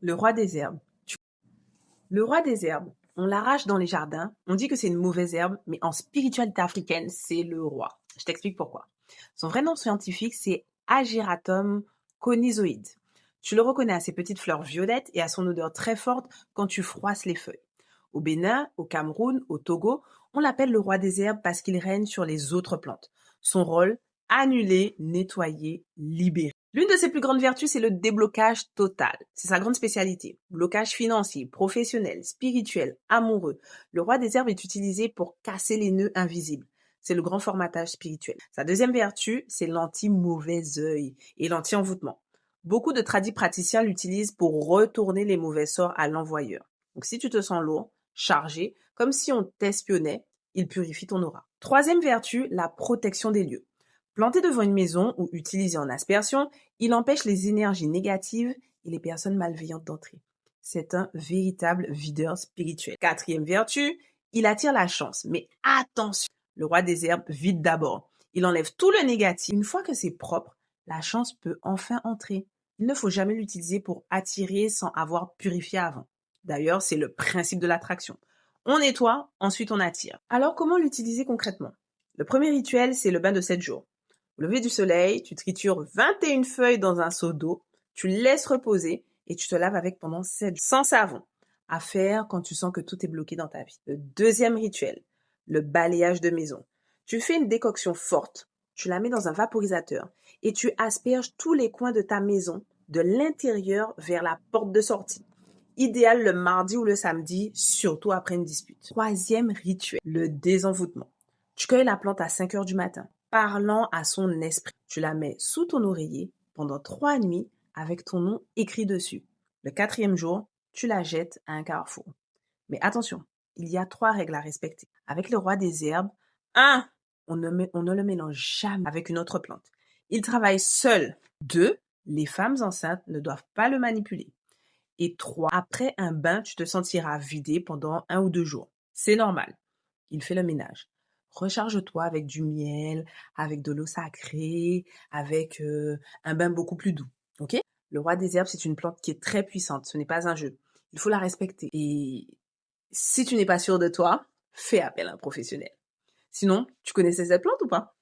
Le roi des herbes. Le roi des herbes, on l'arrache dans les jardins, on dit que c'est une mauvaise herbe, mais en spiritualité africaine, c'est le roi. Je t'explique pourquoi. Son vrai nom scientifique, c'est Ageratum conizoide. Tu le reconnais à ses petites fleurs violettes et à son odeur très forte quand tu froisses les feuilles. Au Bénin, au Cameroun, au Togo, on l'appelle le roi des herbes parce qu'il règne sur les autres plantes. Son rôle, annuler, nettoyer, libérer. L'une de ses plus grandes vertus, c'est le déblocage total. C'est sa grande spécialité. Blocage financier, professionnel, spirituel, amoureux. Le roi des herbes est utilisé pour casser les nœuds invisibles. C'est le grand formatage spirituel. Sa deuxième vertu, c'est l'anti-mauvais œil et l'anti-envoûtement. Beaucoup de tradis praticiens l'utilisent pour retourner les mauvais sorts à l'envoyeur. Donc si tu te sens lourd, chargé, comme si on t'espionnait, il purifie ton aura. Troisième vertu, la protection des lieux. Planté devant une maison ou utilisé en aspersion, il empêche les énergies négatives et les personnes malveillantes d'entrer. C'est un véritable videur spirituel. Quatrième vertu, il attire la chance. Mais attention, le roi des herbes vide d'abord. Il enlève tout le négatif. Une fois que c'est propre, la chance peut enfin entrer. Il ne faut jamais l'utiliser pour attirer sans avoir purifié avant. D'ailleurs, c'est le principe de l'attraction. On nettoie, ensuite on attire. Alors comment l'utiliser concrètement? Le premier rituel, c'est le bain de 7 jours. Au lever du soleil, tu tritures 21 feuilles dans un seau d'eau, tu laisses reposer et tu te laves avec pendant 7 jours. Sans savon. À faire quand tu sens que tout est bloqué dans ta vie. Le deuxième rituel, le balayage de maison. Tu fais une décoction forte, tu la mets dans un vaporisateur et tu asperges tous les coins de ta maison, de l'intérieur vers la porte de sortie. Idéal le mardi ou le samedi, surtout après une dispute. Troisième rituel, le désenvoûtement. Tu cueilles la plante à 5 heures du matin, parlant à son esprit. Tu la mets sous ton oreiller pendant 3 nuits avec ton nom écrit dessus. Le quatrième jour, tu la jettes à un carrefour. Mais attention, il y a 3 règles à respecter. Avec le roi des herbes, 1. On ne le mélange jamais avec une autre plante. Il travaille seul. 2. Les femmes enceintes ne doivent pas le manipuler. Et 3. Après un bain, tu te sentiras vidé pendant 1 ou 2 jours. C'est normal. Il fait le ménage. Recharge-toi avec du miel, avec de l'eau sacrée, avec un bain beaucoup plus doux. Ok? Le roi des herbes, c'est une plante qui est très puissante. Ce n'est pas un jeu. Il faut la respecter. Et si tu n'es pas sûr de toi, fais appel à un professionnel. Sinon, tu connaissais cette plante ou pas?